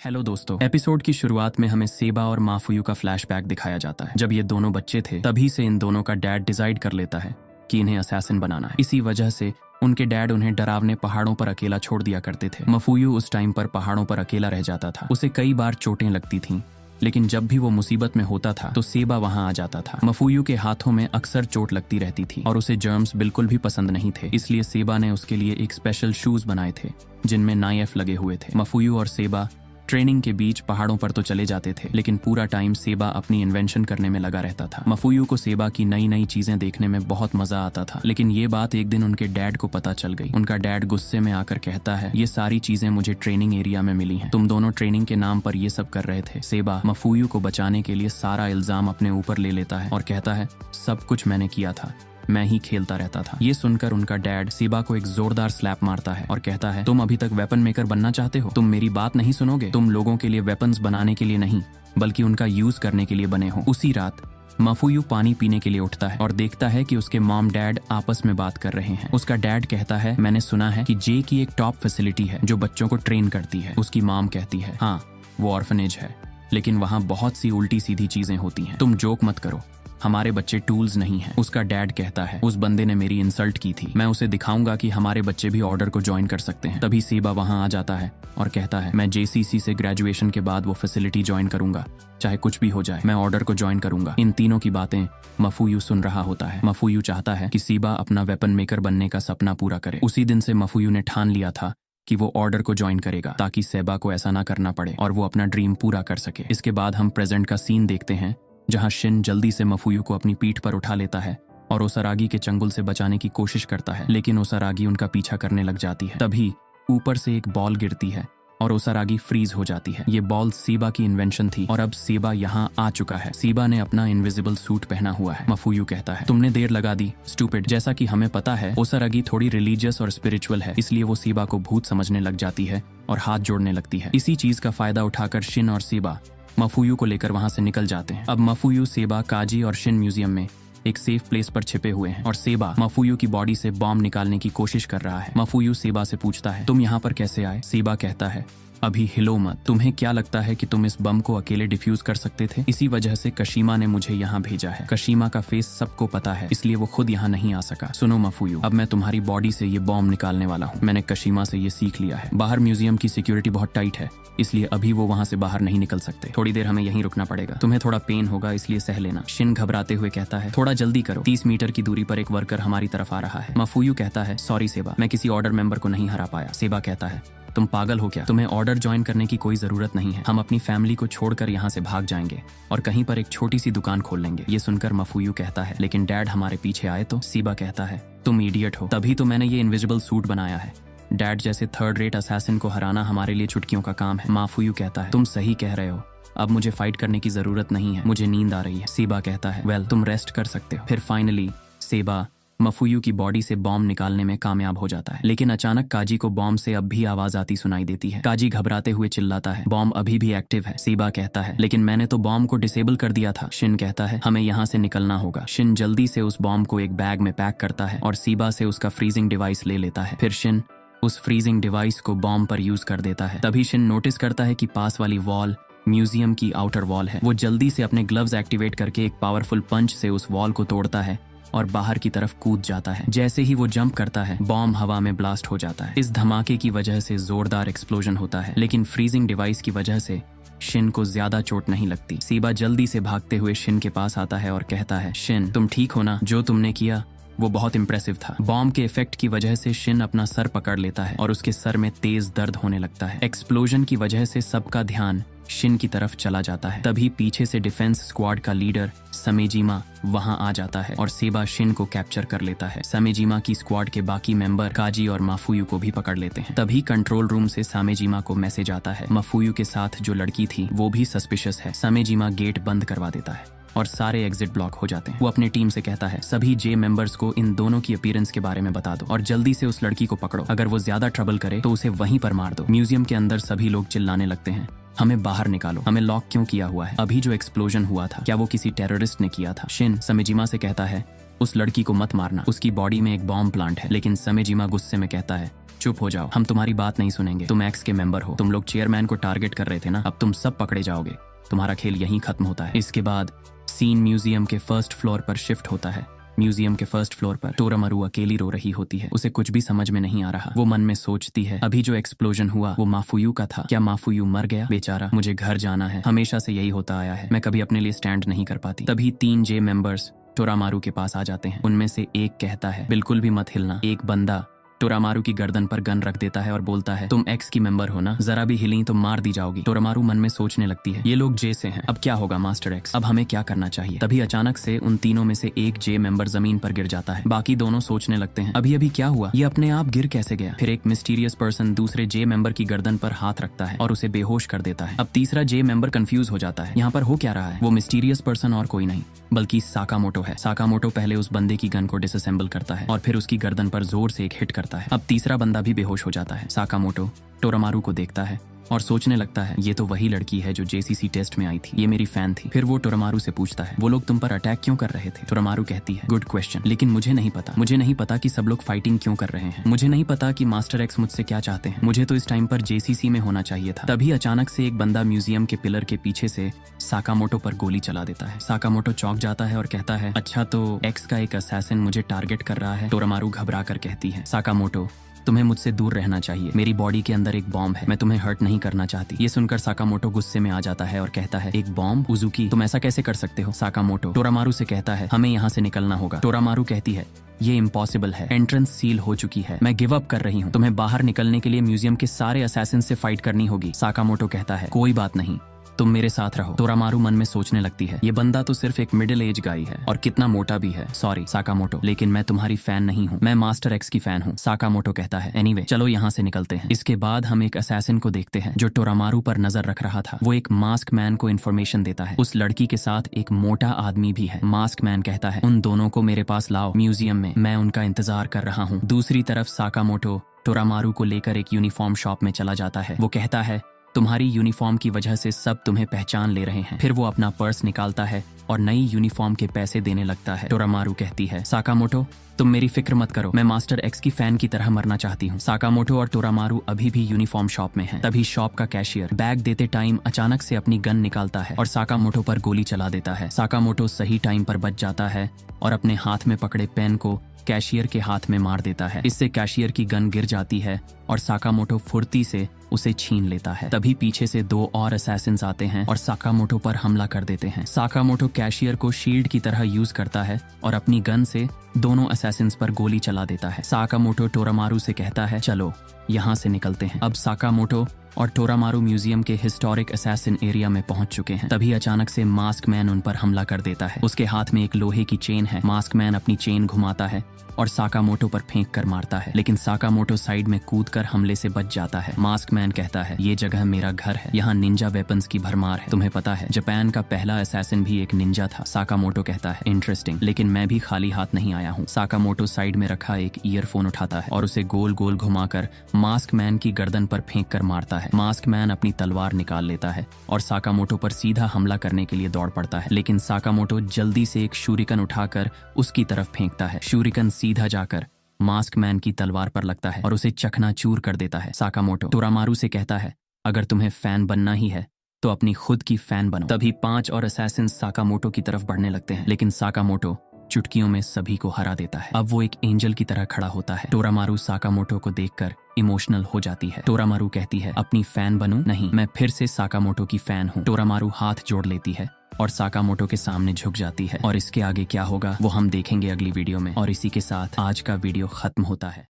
Hello दोस्तों, episode की शुरुआत में हमें सेबा और माफुयू का फ्लैशबैक दिखाया जाता है। जब ये दोनों बच्चे थे तभी से इन दोनों का डैड डिसाइड कर लेता है कि इन्हें असैसिन बनाना है। इसी वजह से उनके डैड उन्हें डरावने पहाड़ों पर अकेला छोड़ दिया करते थे। माफुयू उस टाइम पर पहाड़ों पर अकेला रह जाता था। उसे कई बार चोटें लगती थीं, लेकिन जब भी वो मुसीबत में होता था तो सेबा वहां आ जाता था। माफुयू के हाथों में अक्सर चोट लगती रहती थी और उसे जर्म्स बिल्कुल भी पसंद नहीं थे। इसलिए सेबा ने उसके लिए एक स्पेशल शूज बनाए थे जिनमें नाइफ लगे हुए थे। माफुयू और सेबा ट्रेनिंग के बीच पहाड़ों पर तो चले जाते थे, लेकिन पूरा टाइम सेबा अपनी इन्वेंशन करने में लगा रहता था। माफुयू को सेबा की नई नई चीजें देखने में बहुत मजा आता था, लेकिन ये बात एक दिन उनके डैड को पता चल गई। उनका डैड गुस्से में आकर कहता है, ये सारी चीजें मुझे ट्रेनिंग एरिया में मिली हैं। तुम दोनों ट्रेनिंग के नाम पर ये सब कर रहे थे। सेबा माफुयू को बचाने के लिए सारा इल्जाम अपने ऊपर ले लेता है और कहता है, सब कुछ मैंने किया था, मैं ही खेलता रहता था। ये सुनकर उनका डैड सेबा को एक जोरदार स्लैप मारता है और कहता है, तुम अभी तक वेपन मेकर बनना चाहते हो? तुम मेरी बात नहीं सुनोगे? तुम लोगों के लिए वेपन्स बनाने के लिए नहीं बल्कि उनका यूज करने के लिए बने हो। उसी रात माफुयू पानी पीने के लिए उठता है और देखता है कि उसके मॉम डैड आपस में बात कर रहे हैं। उसका डैड कहता है, मैंने सुना है कि जे की एक टॉप फैसिलिटी है जो बच्चों को ट्रेन करती है। उसकी मॉम कहती है, हाँ वो ऑर्फनेज है, लेकिन वहाँ बहुत सी उल्टी सीधी चीजें होती हैं। तुम जोक मत करो, हमारे बच्चे टूल्स नहीं हैं। उसका डैड कहता है, उस बंदे ने मेरी इंसल्ट की थी, मैं उसे दिखाऊंगा कि हमारे बच्चे भी ऑर्डर को ज्वाइन कर सकते हैं। तभी सेबा वहां आ जाता है और कहता है, मैं जेसीसी से ग्रेजुएशन के बाद वो फैसिलिटी ज्वाइन करूंगा, चाहे कुछ भी हो जाए, मैं ऑर्डर को ज्वाइन करूंगा। इन तीनों की बातें माफुयू सुन रहा होता है। माफुयू चाहता है कि सेबा अपना वेपन मेकर बनने का सपना पूरा करे। उसी दिन से माफुयू ने ठान लिया था कि वो ऑर्डर को ज्वाइन करेगा ताकि सेबा को ऐसा ना करना पड़े और वो अपना ड्रीम पूरा कर सके। इसके बाद हम प्रेजेंट का सीन देखते हैं जहां शिन जल्दी से माफुयू को अपनी पीठ पर उठा लेता है और ओसारागी के चंगुल से बचाने की कोशिश करता है, लेकिन ओसारागी उनका पीछा करने लग जाती है। तभी ऊपर से एक बॉल गिरती है और ओसारागी फ्रीज हो जाती है। ये बॉल सेबा की इन्वेंशन थी और अब सेबा यहाँ आ चुका है। सेबा ने अपना इनविजिबल सूट पहना हुआ है। माफुयू कहता है, तुमने देर लगा दी स्टूपिड। जैसा कि हमें पता है ओसारागी थोड़ी रिलीजियस और स्पिरिचुअल है, इसलिए वो सेबा को भूत समझने लग जाती है और हाथ जोड़ने लगती है। इसी चीज का फायदा उठाकर शिन और सेबा माफुयू को लेकर वहां से निकल जाते हैं। अब माफुयू, सेबा, काजी और शिन म्यूजियम में एक सेफ प्लेस पर छिपे हुए हैं और सेबा माफुयू की बॉडी से बॉम्ब निकालने की कोशिश कर रहा है। माफुयू सेबा से पूछता है, तुम यहाँ पर कैसे आए? सेबा कहता है, अभी हिलो मत। तुम्हें क्या लगता है कि तुम इस बम को अकेले डिफ्यूज कर सकते थे? इसी वजह से कशीमा ने मुझे यहाँ भेजा है। कशीमा का फेस सबको पता है, इसलिए वो खुद यहाँ नहीं आ सका। सुनो माफुयू, अब मैं तुम्हारी बॉडी से ये बॉम्ब निकालने वाला हूँ। मैंने कशीमा से ये सीख लिया है। बाहर म्यूजियम की सिक्योरिटी बहुत टाइट है, इसलिए अभी वो वहाँ से बाहर नहीं निकल सकते। थोड़ी देर हमें यहीं रुकना पड़ेगा। तुम्हें थोड़ा पेन होगा, इसलिए सह लेना। शिन घबराते हुए कहता है, थोड़ा जल्दी करो, 30 मीटर की दूरी पर एक वर्कर हमारी तरफ आ रहा है। माफुयू कहता है, सॉरी सेबा, मैं किसी ऑर्डर मेंबर को नहीं हरा पाया। सेबा कहता है, तुम पागल हो क्या? तुम्हें ऑर्डर ज्वाइन करने की कोई जरूरत नहीं है। हम अपनी फैमिली को छोड़कर यहाँ से भाग जाएंगे और कहीं पर एक छोटी सी दुकान खोल लेंगे। ये सुनकर माफुयू कहता है, लेकिन डैड हमारे पीछे आए तो? सेबा कहता है, तुम इडियट हो, तभी तो मैंने ये इनविजिबल सूट बनाया है। डैड जैसे थर्ड रेट असैसिन को हराना हमारे लिए चुटकियों का काम है। माफुयू कहता है, तुम सही कह रहे हो, अब मुझे फाइट करने की जरूरत नहीं है, मुझे नींद आ रही है। सेबा कहता है, वेल तुम रेस्ट कर सकते हो। फिर फाइनली सेबा माफुयू की बॉडी से बॉम्ब निकालने में कामयाब हो जाता है, लेकिन अचानक काजी को बॉम्ब से अब भी आवाज आती सुनाई देती है। काजी घबराते हुए चिल्लाता है, बॉम्ब अभी भी एक्टिव है। सेबा कहता है, लेकिन मैंने तो बॉम्ब को डिसेबल कर दिया था। शिन कहता है, हमें यहाँ से निकलना होगा। शिन जल्दी से उस बॉम्ब को एक बैग में पैक करता है और सेबा से उसका फ्रीजिंग डिवाइस ले लेता है। फिर शिन उस फ्रीजिंग डिवाइस को बॉम्ब पर यूज कर देता है। तभी शिन नोटिस करता है कि पास वाली वॉल म्यूजियम की आउटर वॉल है। वो जल्दी से अपने ग्लव्स एक्टिवेट करके एक पावरफुल पंच से उस वॉल को तोड़ता है और बाहर की तरफ कूद जाता है। जैसे ही वो जंप करता है, बॉम्ब हवा में ब्लास्ट हो जाता है। इस धमाके की वजह से जोरदार एक्सप्लोजन होता है, लेकिन फ्रीजिंग डिवाइस की वजह से शिन को ज्यादा चोट नहीं लगती। सेबा जल्दी से भागते हुए शिन के पास आता है और कहता है, शिन तुम ठीक हो ना? जो तुमने किया वो बहुत इंप्रेसिव था। बॉम्ब के इफेक्ट की वजह से शिन अपना सर पकड़ लेता है और उसके सर में तेज दर्द होने लगता है। एक्सप्लोजन की वजह से सबका ध्यान शिन की तरफ चला जाता है। तभी पीछे से डिफेंस स्क्वाड का लीडर समेजिमा वहां आ जाता है और सेबा शिन को कैप्चर कर लेता है। समेजिमा की स्क्वाड के बाकी मेंबर काजी और माफुयू को भी पकड़ लेते हैं। तभी कंट्रोल रूम से सामेजिमा को मैसेज आता है, माफुयू के साथ जो लड़की थी वो भी सस्पिशियस है। सामेजिमा गेट बंद करवा देता है और सारे एग्जिट ब्लॉक हो जाते हैं। वो अपनी टीम से कहता है, सभी जे मेंबर्स को इन दोनों की अपीयरेंस के बारे में बता दो और जल्दी से उस लड़की को पकड़ो। अगर वो ज्यादा ट्रबल करे तो उसे वहीं पर मार दो। म्यूजियम के अंदर सभी लोग चिल्लाने लगते हैं, हमें बाहर निकालो, हमें लॉक क्यों किया हुआ है? अभी जो एक्सप्लोजन हुआ था, क्या वो किसी टेररिस्ट ने किया था? शिन समेजिमा से कहता है, उस लड़की को मत मारना, उसकी बॉडी में एक बॉम्ब प्लांट है। लेकिन समेजिमा गुस्से में कहता है, चुप हो जाओ, हम तुम्हारी बात नहीं सुनेंगे। तुम एक्स के मेंबर हो, तुम लोग चेयरमैन को टारगेट कर रहे थे ना, अब तुम सब पकड़े जाओगे, तुम्हारा खेल यहीं खत्म होता है। इसके बाद सीन म्यूजियम के फर्स्ट फ्लोर पर शिफ्ट होता है। म्यूजियम के फर्स्ट फ्लोर पर टोरामारू अकेली रो रही होती है। उसे कुछ भी समझ में नहीं आ रहा। वो मन में सोचती है, अभी जो एक्सप्लोजन हुआ वो माफुयू का था। क्या माफुयू मर गया? बेचारा, मुझे घर जाना है। हमेशा से यही होता आया है, मैं कभी अपने लिए स्टैंड नहीं कर पाती। तभी 3 जे मेंबर्स टोरामारू के पास आ जाते हैं। उनमें से एक कहता है, बिल्कुल भी मत हिलना। एक बंदा टोरामारू की गर्दन पर गन रख देता है और बोलता है, तुम एक्स की मेंबर हो ना, जरा भी हिली तो मार दी जाओगी। टोरामारू मन में सोचने लगती है, ये लोग जे से हैं, अब क्या होगा मास्टर एक्स, अब हमें क्या करना चाहिए। तभी अचानक से उन तीनों में से एक जे मेंबर जमीन पर गिर जाता है। बाकी दोनों सोचने लगते हैं, अभी अभी क्या हुआ, ये अपने आप गिर कैसे गया। फिर एक मिस्टीरियस पर्सन दूसरे जे मेंबर की गर्दन पर हाथ रखता है और उसे बेहोश कर देता है। अब तीसरा जे मेंबर कंफ्यूज हो जाता है, यहाँ पर हो क्या रहा है। वो मिस्टीरियस पर्सन और कोई नहीं बल्कि साकामोटो है। साकामोटो पहले उस बंदे की गन को डिसअसेंबल करता है और फिर उसकी गर्दन पर जोर से एक हिट करता है। अब तीसरा बंदा भी बेहोश हो जाता है। साकामोटो टोरामारू को देखता है और सोचने लगता है, ये तो वही लड़की है जो जेसीसी टेस्ट में आई थी, ये मेरी फैन थी। फिर वो टोरामारू से पूछता है, वो लोग तुम पर अटैक क्यों कर रहे थे। टोरामारू कहती है, गुड क्वेश्चन, लेकिन मुझे नहीं पता कि सब लोग फाइटिंग क्यों कर रहे हैं। मुझे नहीं पता कि मास्टर एक्स मुझसे क्या चाहते हैं। मुझे तो इस टाइम पर जेसीसी में होना चाहिए था। तभी अचानक से एक बंदा म्यूजियम के पिलर के पीछे से साकामोटो पर गोली चला देता है। साकामोटो चौंक जाता है और कहता है, अच्छा तो एक्स का एक असैसिन मुझे टारगेट कर रहा है। टोरामारू घबरा कर कहती है, साकामोटो तुम्हें मुझसे दूर रहना चाहिए, मेरी बॉडी के अंदर एक बॉम्ब है, मैं तुम्हें हर्ट नहीं करना चाहती। ये सुनकर साकामोटो गुस्से में आ जाता है और कहता है, एक बॉम्ब? उजुकी, तुम ऐसा कैसे कर सकते हो। साकामोटो टोरामारू से कहता है, हमें यहाँ से निकलना होगा। टोरामारू कहती है, ये इम्पॉसिबल है, एंट्रेंस सील हो चुकी है, मैं गिव अप कर रही हूँ। तुम्हें बाहर निकलने के लिए म्यूजियम के सारे असैसिन से फाइट करनी होगी। साकामोटो कहता है, कोई बात नहीं, तुम मेरे साथ रहो। टोरामारू मन में सोचने लगती है, ये बंदा तो सिर्फ एक मिडिल एज गाई है और कितना मोटा भी है। सॉरी साकामोटो, लेकिन मैं तुम्हारी फैन नहीं हूँ, मैं मास्टर एक्स की फैन हूँ। साकामोटो कहता है, एनीवे चलो यहाँ से निकलते हैं। इसके बाद हम एक असैसिन को देखते हैं जो टोरामारू पर नजर रख रहा था। वो एक मास्क मैन को इन्फॉर्मेशन देता है। उस लड़की के साथ एक मोटा आदमी भी है। मास्क मैन कहता है, उन दोनों को मेरे पास लाओ म्यूजियम में, मैं उनका इंतजार कर रहा हूँ। दूसरी तरफ साकामोटो टोरामारू को लेकर एक यूनिफॉर्म शॉप में चला जाता है। वो कहता है, तुम्हारी यूनिफॉर्म की वजह से सब तुम्हें पहचान ले रहे हैं। फिर वो अपना पर्स निकालता है और नई यूनिफॉर्म के पैसे देने लगता है। टोरामारू कहती है, साकामोटो तुम मेरी फिक्र मत करो, मैं मास्टर एक्स की फैन की तरह मरना चाहती हूँ। साकामोटो और टोरामारू अभी भी यूनिफॉर्म शॉप में हैं। तभी शॉप का कैशियर बैग देते टाइम अचानक से अपनी गन निकालता है और साकामोटो पर गोली चला देता है। साकामोटो सही टाइम पर बच जाता है और अपने हाथ में पकड़े पेन को कैशियर के हाथ में मार देता है। इससे कैशियर की गन गिर जाती है और साकामोटो फुर्ती से उसे छीन लेता है। तभी पीछे से 2 और असैसिन्स आते हैं और साकामोटो पर हमला कर देते हैं। साकामोटो कैशियर को शील्ड की तरह यूज करता है और अपनी गन से दोनों असैसिन्स पर गोली चला देता है। साकामोटो टोरामारू से कहता है, चलो यहाँ से निकलते हैं। अब साकामोटो और टोरामारू म्यूजियम के हिस्टोरिक असैसिन एरिया में पहुंच चुके हैं। तभी अचानक से मास्क मैन उन पर हमला कर देता है। उसके हाथ में एक लोहे की चेन है। मास्क मैन अपनी चेन घुमाता है और साकामोटो पर फेंक कर मारता है, लेकिन साकामोटो साइड में कूदकर हमले से बच जाता है। मास्क मैन कहता है, ये जगह मेरा घर है, यहाँ निंजा वेपन्स की भरमार है। तुम्हें पता है जापान का पहला असैसिन भी एक निंजा था। साकामोटो कहता है, इंटरेस्टिंग, लेकिन मैं भी खाली हाथ नहीं आया हूँ। साकामोटो साइड में रखा एक ईयरफोन उठाता है और उसे गोल गोल घुमाकर मास्क मैन की गर्दन पर फेंक कर मारता है। मास्क मैन अपनी तलवार निकाल लेता है और साकामोटो पर सीधा हमला करने के लिए दौड़ पड़ता है, लेकिन साकामोटो जल्दी से एक शूरिकन उठाकर उसकी तरफ फेंकता है। शूरिकन सीधा जाकर मास्क मैन की तलवार पर लगता है और उसे चकनाचूर कर देता है। साकामोटो टोरामारू से कहता है, अगर तुम्हें फैन बनना ही है तो अपनी खुद की फैन बनो। तभी 5 और असैसिन साकामोटो की तरफ बढ़ने लगते हैं, लेकिन साकामोटो चुटकियों में सभी को हरा देता है। अब वो एक एंजल की तरह खड़ा होता है। टोरामारू साकामोटो को देखकर इमोशनल हो जाती है। टोरामारू कहती है, अपनी फैन बनूं? नहीं, मैं फिर से साकामोटो की फैन हूँ। टोरामारू हाथ जोड़ लेती है और साकामोटो के सामने झुक जाती है और इसके आगे क्या होगा वो हम देखेंगे अगली वीडियो में। और इसी के साथ आज का वीडियो खत्म होता है।